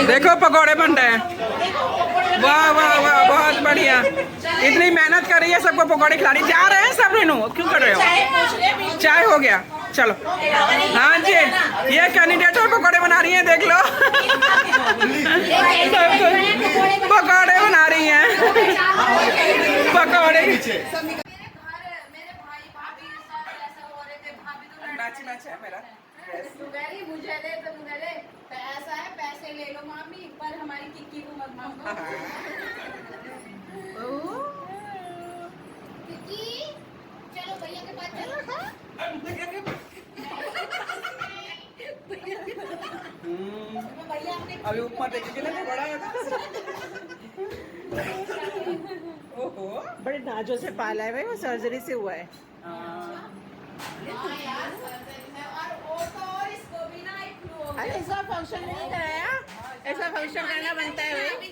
देखो पकोड़े बन रहे हैं। वाह वाह वाह, बहुत बढ़िया। इतनी मेहनत कर रही है, सबको पकोड़े खिला रही। जा रहे हैं सब रेनू, क्यों कर रहे हो? चाय हो गया, चलो। हाँ जी, ये कैंडिडेट है, पकोड़े बना रही हैं, देख लो। पकोड़े बना रही हैं, पकोड़े। मुझे दे तो मुझे दे, ऐसा है पैसे ले लो मामी, पर हमारी किक्की को मत मांगो। किक्की चलो भैया के पास चलो। अभी उपमा देखेंगे ना, बड़ा है। ओहो, बड़े नाजों से पाला है भाई, वो सर्जरी से हुआ है। अरे ऐसा फंक्शन नहीं कराया, ऐसा फंक्शन करना बनता है भाई।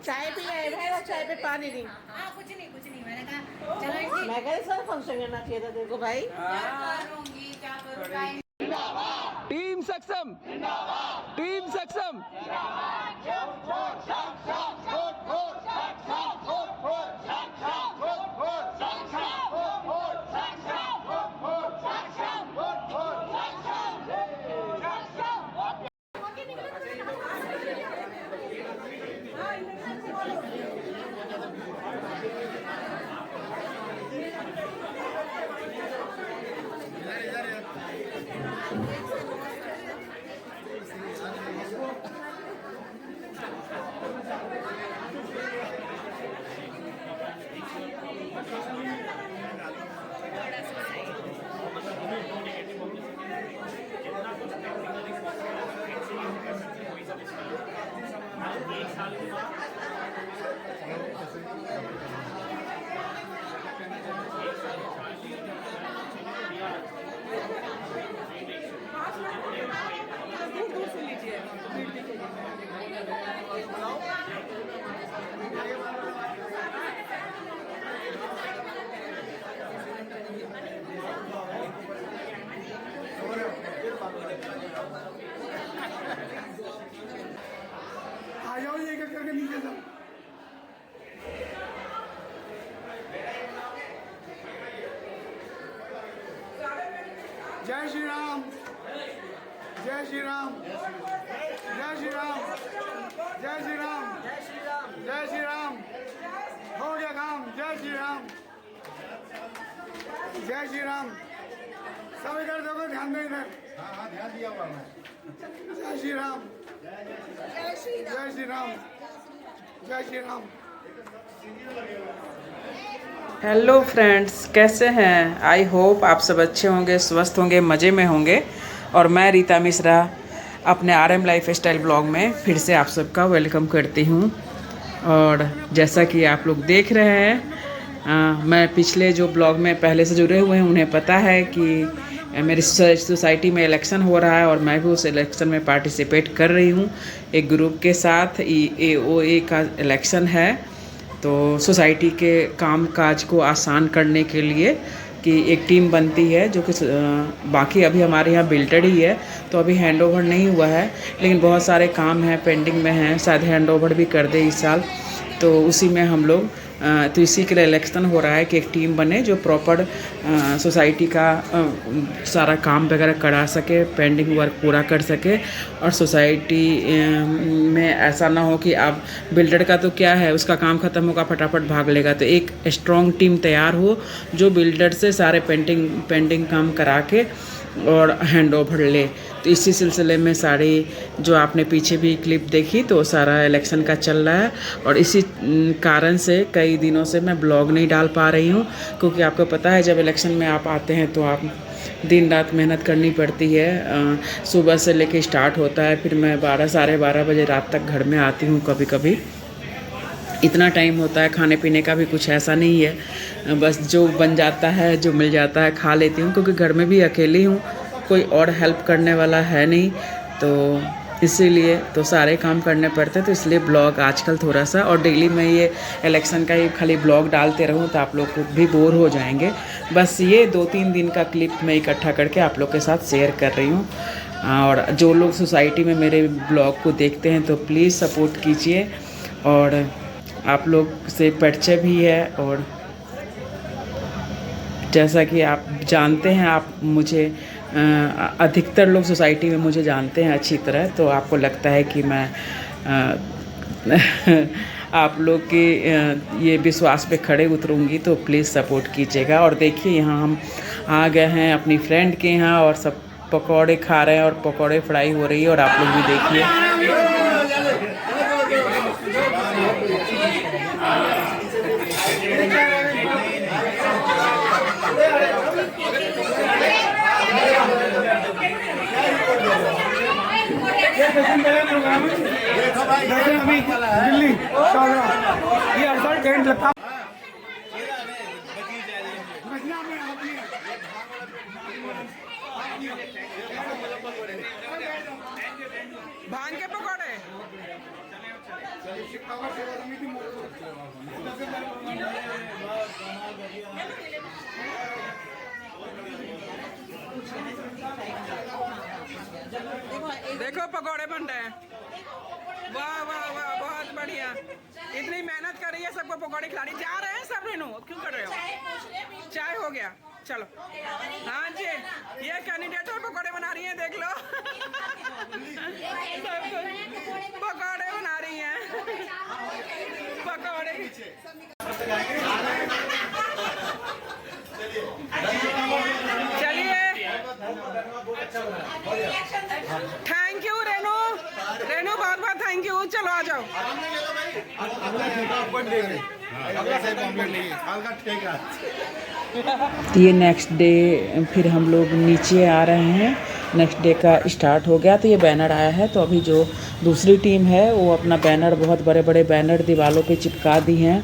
चाय भी है भाई, वो चाय पे पानी नहीं। कुछ नहीं मैंने कहा चलो मैं कह सर फंक्शन करना चाहिए था देखो भाई। क्या करूँगी टीम सक्षम, टीम सक्षम। आ जाओ, ये करके नीचे जाओ। जय श्री राम, जय श्री राम, जय श्री राम, जय श्री राम, जय श्री राम। हो गया काम। जय श्री राम, जय श्री राम। सब इधर देखो, ध्यान दो इधर। हाँ ध्यान दिया हुआ मैं। जय श्री राम, जय श्री राम, जय श्री राम। हेलो फ्रेंड्स, कैसे हैं? आई होप आप सब अच्छे होंगे, स्वस्थ होंगे, मज़े में होंगे। और मैं रीता मिश्रा अपने RM लाइफ स्टाइल ब्लॉग में फिर से आप सबका वेलकम करती हूँ। और जैसा कि आप लोग देख रहे हैं, मैं पिछले जो ब्लॉग में पहले से जुड़े हुए हैं उन्हें पता है कि मेरी सोसाइटी में इलेक्शन हो रहा है और मैं भी उस इलेक्शन में पार्टिसिपेट कर रही हूँ। एक ग्रुप के साथ EAOA का इलेक्शन है, तो सोसाइटी के काम काज को आसान करने के लिए कि एक टीम बनती है, जो कि बाकी अभी हमारे यहाँ बिल्टेड ही है, तो अभी हैंडओवर नहीं हुआ है, लेकिन बहुत सारे काम हैं पेंडिंग में हैं, शायद हैंडओवर भी कर दे इस साल। तो उसी में हम लोग तो इसी के लिए इलेक्शन हो रहा है कि एक टीम बने जो प्रॉपर सोसाइटी का सारा काम वगैरह करा सके, पेंडिंग वर्क पूरा कर सके। और सोसाइटी में ऐसा ना हो कि अब बिल्डर का तो क्या है, उसका काम ख़त्म होगा फटाफट भाग लेगा, तो एक स्ट्रॉन्ग टीम तैयार हो जो बिल्डर से सारे पेंडिंग काम करा के और हैंड ओवर ले। तो इसी सिलसिले में सारी जो आपने पीछे भी क्लिप देखी, तो सारा इलेक्शन का चल रहा है। और इसी कारण से कई दिनों से मैं ब्लॉग नहीं डाल पा रही हूँ, क्योंकि आपको पता है जब इलेक्शन में आप आते हैं तो आप दिन रात मेहनत करनी पड़ती है। सुबह से लेके स्टार्ट होता है, फिर मैं 12 साढ़े 12 बजे रात तक घर में आती हूँ। कभी कभी इतना टाइम होता है, खाने पीने का भी कुछ ऐसा नहीं है, बस जो बन जाता है, जो मिल जाता है खा लेती हूँ, क्योंकि घर में भी अकेली हूँ, कोई और हेल्प करने वाला है नहीं, तो इसीलिए तो सारे काम करने पड़ते, तो इसलिए ब्लॉग आजकल थोड़ा सा, और डेली मैं ये इलेक्शन का ही खाली ब्लॉग डालते रहूँ तो आप लोग भी बोर हो जाएंगे। बस ये 2-3 दिन का क्लिप मैं इकट्ठा करके आप लोग के साथ शेयर कर रही हूँ। और जो लोग सोसाइटी में मेरे ब्लॉग को देखते हैं तो प्लीज़ सपोर्ट कीजिए। और आप लोग से परिचय भी है, और जैसा कि आप जानते हैं, आप मुझे अधिकतर लोग सोसाइटी में मुझे जानते हैं अच्छी तरह, तो आपको लगता है कि मैं आप लोग के ये विश्वास पे खड़े उतरूँगी, तो प्लीज़ सपोर्ट कीजिएगा। और देखिए यहाँ हम आ गए हैं अपनी फ्रेंड के यहाँ, और सब पकौड़े खा रहे हैं और पकौड़े फ्राई हो रही है, और आप लोग भी देखिए। अभी दिल्ली ये अरसर टेंट लगता भांग के पकौड़े। देखो पकौड़े बन रहे हैं। वाह वाह वाह, बहुत बढ़िया। इतनी मेहनत कर रही है, सबको पकौड़े खिला रही। जा रहे हैं सब रेनू, क्यों कर रहे हो? चाय हो गया, चलो। हाँ जी, ये कैंडिडेट और पकौड़े बना रही हैं, देख लो। पकौड़े बना रही हैं, पकौड़े। चलिए, थैंक यू रेनू, रेनू बहुत बहुत थैंक यू। चलो आ जाओ। ये नेक्स्ट डे फिर हम लोग नीचे आ रहे हैं। नेक्स्ट डे का स्टार्ट हो गया, तो ये बैनर आया है। तो अभी जो दूसरी टीम है वो अपना बैनर, बहुत बड़े बड़े बैनर दीवारों पे चिपका दी हैं,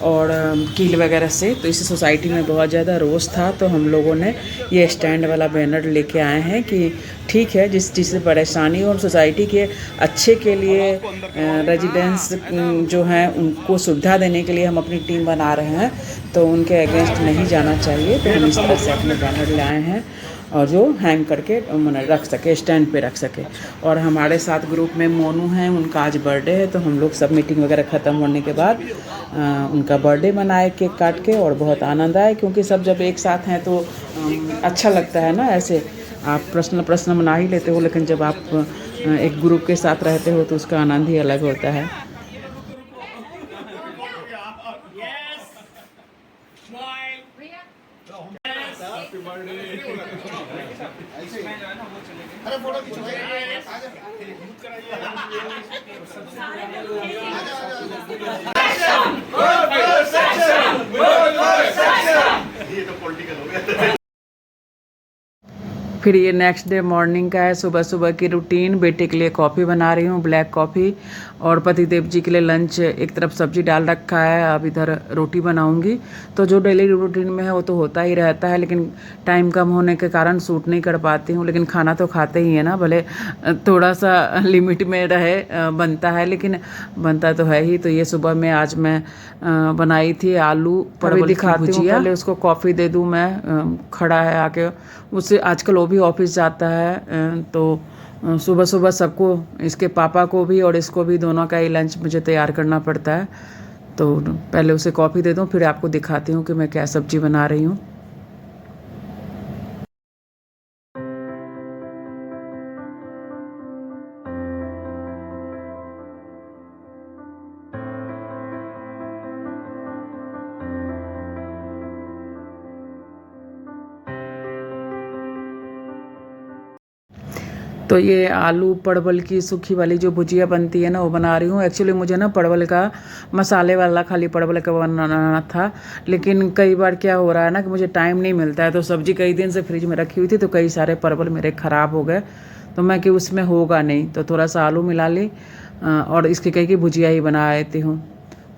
और कील वगैरह से। तो इस सोसाइटी में बहुत ज़्यादा रोष था, तो हम लोगों ने ये स्टैंड वाला बैनर लेके आए हैं कि ठीक है, जिस चीज़ से परेशानी हो, हम सोसाइटी के अच्छे के लिए, रेजिडेंस जो हैं उनको सुविधा देने के लिए हम अपनी टीम बना रहे हैं, तो उनके अगेंस्ट नहीं जाना चाहिए। तो हम इस तरह से अपने बैनर लाए हैं, और जो हैंग करके रख सके, स्टैंड पे रख सके। और हमारे साथ ग्रुप में मोनू हैं, उनका आज बर्थडे है, तो हम लोग सब मीटिंग वगैरह ख़त्म होने के बाद उनका बर्थडे मनाए केक काट के, और बहुत आनंद आए, क्योंकि सब जब एक साथ हैं तो अच्छा लगता है ना। ऐसे आप पर्सनल मना ही लेते हो, लेकिन जब आप एक ग्रुप के साथ रहते हो तो उसका आनंद ही अलग होता है। अरे फोटो खींचो। ये तो पॉलिटिकल हो गया। फिर ये नेक्स्ट डे मॉर्निंग का है, सुबह सुबह की रूटीन। बेटे के लिए कॉफ़ी बना रही हूँ, ब्लैक कॉफ़ी, और पतिदेव जी के लिए लंच। एक तरफ सब्जी डाल रखा है, अब इधर रोटी बनाऊँगी। तो जो डेली रूटीन में है वो तो होता ही रहता है, लेकिन टाइम कम होने के कारण शूट नहीं कर पाती हूँ। लेकिन खाना तो खाते ही है ना, भले थोड़ा सा लिमिट में रहे, बनता है, लेकिन बनता तो है ही। तो ये सुबह में आज मैं बनाई थी आलू परवल दिखाती हूँ। पहले उसको कॉफ़ी दे दूँ मैं, खड़ा है आके, उससे आजकल वो भी ऑफिस जाता है। तो सुबह सुबह सबको, इसके पापा को भी और इसको भी, दोनों का ही लंच मुझे तैयार करना पड़ता है। तो पहले उसे कॉफ़ी दे दूँ, फिर आपको दिखाती हूँ कि मैं क्या सब्ज़ी बना रही हूँ। तो ये आलू परवल की सूखी वाली जो भुजिया बनती है ना, वो बना रही हूँ। एक्चुअली मुझे ना परवल का मसाले वाला, खाली परवल का बनाना था, लेकिन कई बार क्या हो रहा है ना कि मुझे टाइम नहीं मिलता है। तो सब्ज़ी कई दिन से फ्रिज में रखी हुई थी, तो कई सारे परवल मेरे ख़राब हो गए। तो मैं कि उसमें होगा नहीं, तो थोड़ा सा आलू मिला ली और इसकी कहीं की भुजिया ही बना देती हूँ।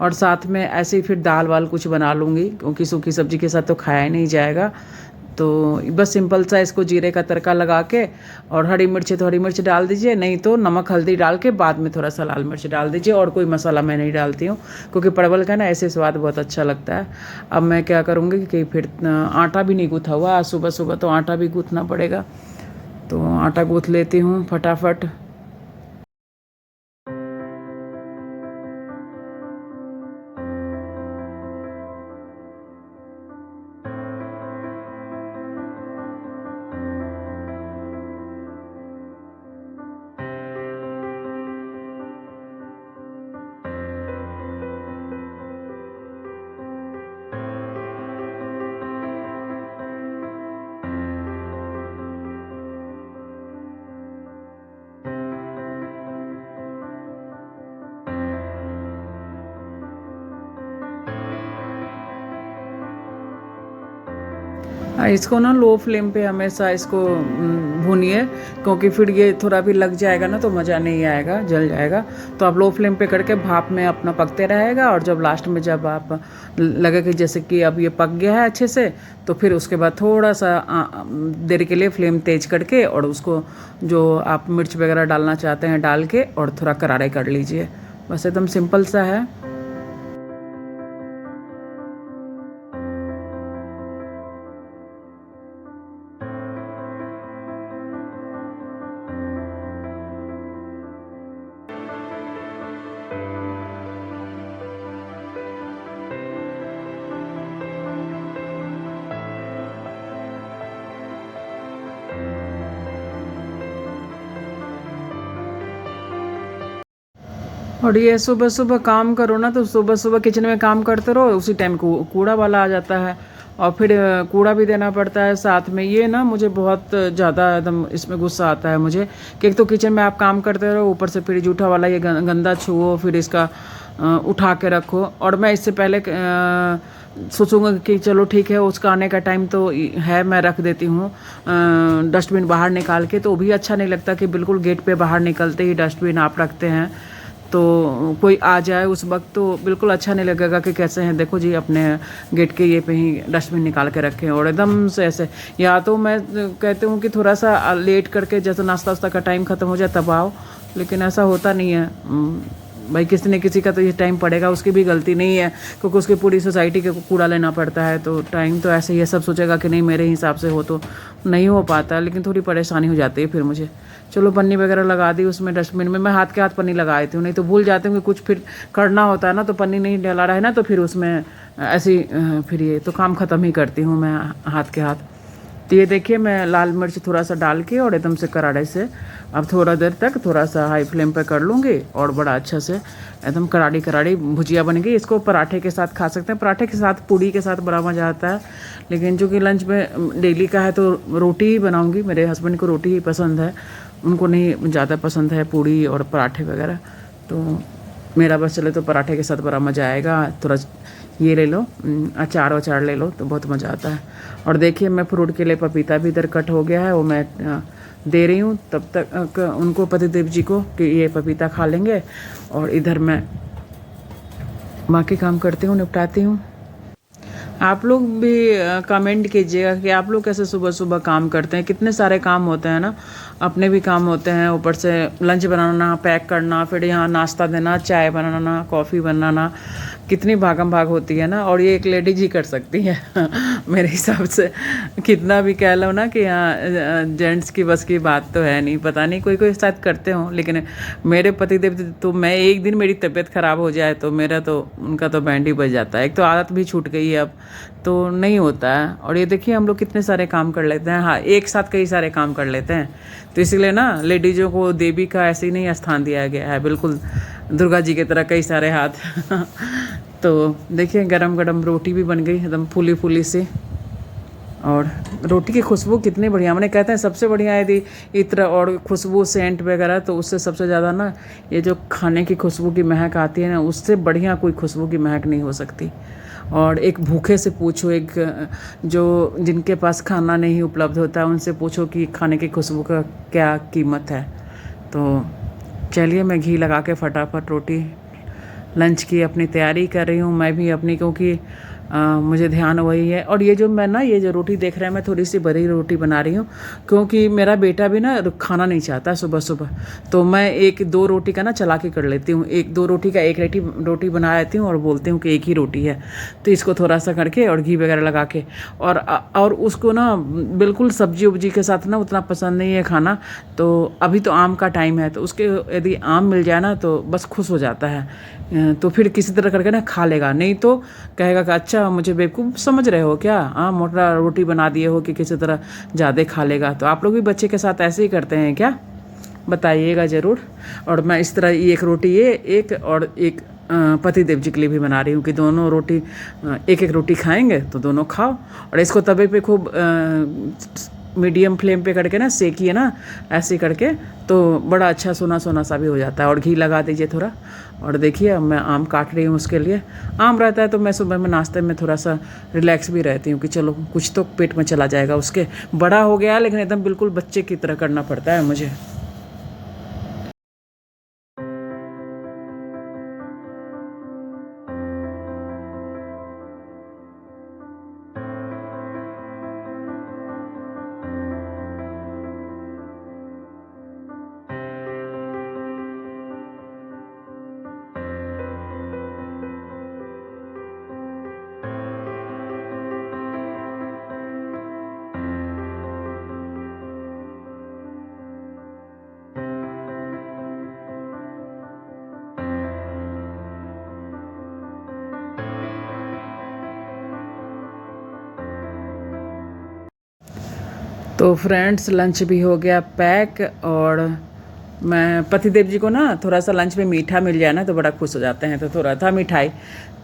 और साथ में ऐसे ही फिर दाल वाल कुछ बना लूँगी, क्योंकि सूखी सब्ज़ी के साथ तो खाया ही नहीं जाएगा। तो बस सिंपल सा इसको जीरे का तड़का लगा के, और हरी मिर्च तो हरी मिर्च डाल दीजिए, नहीं तो नमक हल्दी डाल के बाद में थोड़ा सा लाल मिर्च डाल दीजिए। और कोई मसाला मैं नहीं डालती हूँ, क्योंकि परवल का ना ऐसे स्वाद बहुत अच्छा लगता है। अब मैं क्या करूँगी कि फिर आटा भी नहीं गूँथा हुआ, आज सुबह सुबह तो आटा भी गूँथना पड़ेगा। तो आटा गूँथ लेती हूँ फटाफट। इसको ना लो फ्लेम पे हमेशा इसको भूनिए, क्योंकि फिर ये थोड़ा भी लग जाएगा ना तो मज़ा नहीं आएगा, जल जाएगा। तो आप लो फ्लेम पे करके भाप में अपना पकते रहेगा, और जब लास्ट में जब आप लगे कि जैसे कि अब ये पक गया है अच्छे से, तो फिर उसके बाद थोड़ा सा देर के लिए फ्लेम तेज करके और उसको जो आप मिर्च वगैरह डालना चाहते हैं डाल के और थोड़ा करारे कर लीजिए। बस एकदम सिंपल सा है। और ये सुबह सुबह काम करो ना, तो सुबह सुबह किचन में काम करते रहो, उसी टाइम कूड़ा वाला आ जाता है और फिर कूड़ा भी देना पड़ता है साथ में। ये ना मुझे बहुत ज़्यादा एकदम इसमें गुस्सा आता है मुझे कि एक तो किचन में आप काम करते रहो, ऊपर से फिर जूठा वाला ये गंदा छुओ, फिर इसका उठा के रखो। और मैं इससे पहले सोचूंगा कि चलो ठीक है, उसका आने का टाइम तो है, मैं रख देती हूँ डस्टबिन बाहर निकाल के। तो भी अच्छा नहीं लगता कि बिल्कुल गेट पे बाहर निकलते ही डस्टबिन आप रखते हैं, तो कोई आ जाए उस वक्त तो बिल्कुल अच्छा नहीं लगेगा कि कैसे हैं, देखो जी अपने गेट के ये पे ही डस्टबिन निकाल के रखें। और एकदम से ऐसे, या तो मैं कहती हूँ कि थोड़ा सा लेट करके जैसे नाश्ता वास्ता का टाइम ख़त्म हो जाए तब आओ, लेकिन ऐसा होता नहीं है भाई। किसी न किसी का तो ये टाइम पड़ेगा, उसकी भी गलती नहीं है, क्योंकि उसकी पूरी सोसाइटी के कूड़ा लेना पड़ता है। तो टाइम तो ऐसे ही सब सोचेगा कि नहीं मेरे हिसाब से हो तो नहीं हो पाता, लेकिन थोड़ी परेशानी हो जाती है फिर मुझे। चलो पन्नी वगैरह लगा दी उसमें डस्टबिन में, मैं हाथ के हाथ पन्नी लगा देती हूँ, नहीं तो भूल जाती हूँ कि कुछ फिर करना होता है ना, तो पन्नी नहीं डाला रहे ना तो फिर उसमें ऐसी फिर ये तो काम ख़त्म ही करती हूँ मैं हाथ के हाथ। तो ये देखिए मैं लाल मिर्च थोड़ा सा डाल के और एकदम से करारे से अब थोड़ा देर तक थोड़ा सा हाई फ्लेम पे कर लूँगी, और बड़ा अच्छा से एकदम कराड़ी कराड़ी भुजिया बन गई। इसको पराठे के साथ खा सकते हैं, पराठे के साथ पूड़ी के साथ बड़ा मज़ा आता है। लेकिन चूँकि लंच में डेली का है तो रोटी ही बनाऊँगी, मेरे हस्बैंड को रोटी ही पसंद है, उनको नहीं ज़्यादा पसंद है पूड़ी और पराठे वगैरह। तो मेरा बस चले तो पराठे के साथ बड़ा मज़ा आएगा। थोड़ा ये ले लो, अचार वचार ले लो तो बहुत मज़ा आता है। और देखिए मैं फ्रूट के लिए पपीता भी इधर कट हो गया है, वो मैं दे रही हूँ तब तक उनको, पतिदेव जी को, कि ये पपीता खा लेंगे। और इधर मैं बाकी काम करती हूँ, निपटाती हूँ। आप लोग भी कमेंट कीजिएगा कि आप लोग कैसे सुबह सुबह काम करते हैं। कितने सारे काम होते हैं ना, अपने भी काम होते हैं, ऊपर से लंच बनाना, पैक करना, फिर यहाँ नाश्ता देना, चाय बनाना, कॉफ़ी बनाना, कितनी भागम भाग होती है ना। और ये एक लेडीज ही कर सकती है मेरे हिसाब से। कितना भी कह लो ना कि यहाँ जेंट्स की बस की बात तो है नहीं, पता नहीं कोई कोई शायद करते हों, लेकिन मेरे पतिदेव तो, मैं एक दिन मेरी तबीयत ख़राब हो जाए तो मेरा तो उनका तो बैंड ही बज जाता है। एक तो आदत भी छूट गई है अब, तो नहीं होता है। और ये देखिए हम लोग कितने सारे काम कर लेते हैं, हाँ एक साथ कई सारे काम कर लेते हैं। तो इसलिए ना लेडीज़ों को देवी का ऐसे ही नहीं स्थान दिया गया है, बिल्कुल दुर्गा जी की तरह कई सारे हाथ तो देखिए गरम गरम रोटी भी बन गई एकदम फूली फूली सी, और रोटी की खुशबू कितनी बढ़िया। मैंने कहते हैं सबसे बढ़िया यदि इत्र और खुशबू सेंट वगैरह, तो उससे सबसे ज़्यादा ना ये जो खाने की खुशबू की महक आती है ना, उससे बढ़िया कोई खुशबू की महक नहीं हो सकती। और एक भूखे से पूछो, एक जो जिनके पास खाना नहीं उपलब्ध होता है उनसे पूछो कि खाने की खुशबू का क्या कीमत है। तो चलिए मैं घी लगा के फटाफट रोटी लंच की अपनी तैयारी कर रही हूँ मैं भी अपनी, क्योंकि मुझे ध्यान वही है। और ये जो मैं ना ये जो रोटी देख रहे हैं, मैं थोड़ी सी बड़ी रोटी बना रही हूँ क्योंकि मेरा बेटा भी ना खाना नहीं चाहता सुबह सुबह, तो मैं 1-2 रोटी का ना चला के कर लेती हूँ। 1-2 रोटी का एक रोटी बना लेती हूँ और बोलती हूँ कि एक ही रोटी है, तो इसको थोड़ा सा करके और घी वगैरह लगा के, और उसको ना बिल्कुल सब्जी उब्जी के साथ ना उतना पसंद नहीं है खाना। तो अभी तो आम का टाइम है, तो उसके यदि आम मिल जाए ना तो बस खुश हो जाता है, तो फिर किसी तरह करके ना खा लेगा, नहीं तो कहेगा कि अच्छा मुझे बेवकूफ़ समझ रहे हो क्या, मोटा रोटी बना दिए हो कि किसी तरह ज़्यादा खा लेगा। तो आप लोग भी बच्चे के साथ ऐसे ही करते हैं क्या, बताइएगा ज़रूर। और मैं इस तरह एक रोटी ये एक और एक पति देव जी के लिए भी बना रही हूँ कि दोनों रोटी एक एक रोटी खाएंगे तो दोनों खाओ। और इसको तवे पे खूब मीडियम फ्लेम पे करके ना सेकिए ना, ऐसे करके तो बड़ा अच्छा सोना सोना सा भी हो जाता है। और घी लगा दीजिए थोड़ा। और देखिए अब मैं आम काट रही हूँ उसके लिए। आम रहता है तो मैं सुबह में नाश्ते में थोड़ा सा रिलैक्स भी रहती हूँ कि चलो कुछ तो पेट में चला जाएगा उसके। बड़ा हो गया लेकिन एकदम बिल्कुल बच्चे की तरह करना पड़ता है मुझे। तो फ्रेंड्स लंच भी हो गया पैक। और मैं पतिदेव जी को ना थोड़ा सा लंच में मीठा मिल जाए ना तो बड़ा खुश हो जाते हैं, तो थोड़ा था मिठाई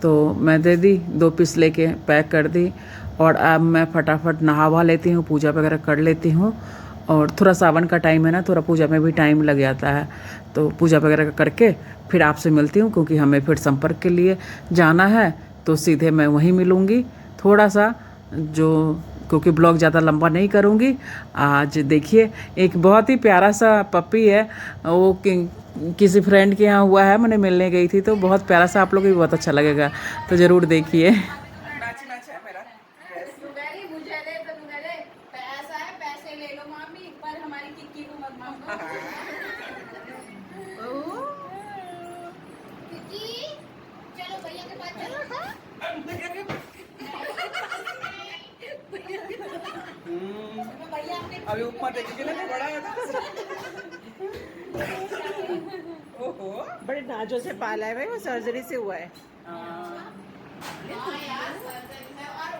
तो मैं दे दी, 2 पीस लेके पैक कर दी। और अब मैं फटाफट नहावा लेती हूँ, पूजा वगैरह कर लेती हूँ। और थोड़ा सावन का टाइम है ना, थोड़ा पूजा में भी टाइम लग जाता है, तो पूजा वगैरह करके फिर आपसे मिलती हूँ क्योंकि हमें फिर संपर्क के लिए जाना है, तो सीधे मैं वहीं मिलूँगी। थोड़ा सा जो क्योंकि ब्लॉग ज़्यादा लंबा नहीं करूँगी। आज देखिए एक बहुत ही प्यारा सा पपी है, वो किसी फ्रेंड के यहाँ हुआ है, मैंने मिलने गई थी, तो बहुत प्यारा सा, आप लोग को भी बहुत अच्छा लगेगा, तो ज़रूर देखिए। वेरी मुझे दे तो मुझे दे, पैसा है पैसे ले लो मामी, पर हमारी किक्की को मत मांगो। किक्की चलो भैया के पास चलो। भैया अपने अभी उपमा देखिए ना बड़ा है। ओहो बड़े नाजों से पाला है भाई, वो सर्जरी से हुआ है। और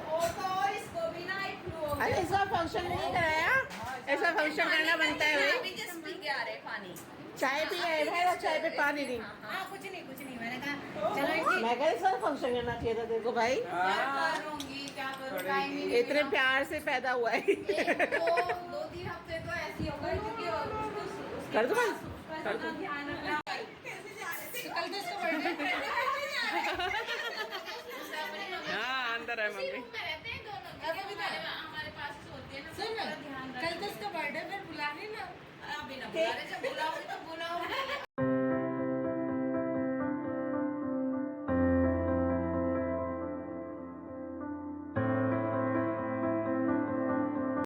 वो तो इसको भी ना एक फ्लू हो अरे ऐसा फंक्शन नहीं कराया, ऐसा फंक्शन करना बनता है भाई। अभी जस्ट पी के आ रहे पानी। चाय पिया है भाई, और चाय पे पानी नहीं। हाँ कुछ नहीं मैंने कहा चलो मैं कह सर फंक्शन करना चाहिए था तेरे को भाई, क्या करूँ टाइम ही नहीं इतने प्यार से पैदा हुआ है। 2-3 हफ्ते तो ऐसे ही हो गए क्योंकि कर दो बस, उसका ध्यान रखना। तो कल तो इसका बर्थडे हाँ अंदर है मम्मी। रहते हैं दोनों हमारे पास होती है ना, ध्यान कल तो इसका बर्थडे फिर बुला रही ना, अभी ना बुला रहे, जब बुलाओगे तो बुलाओ।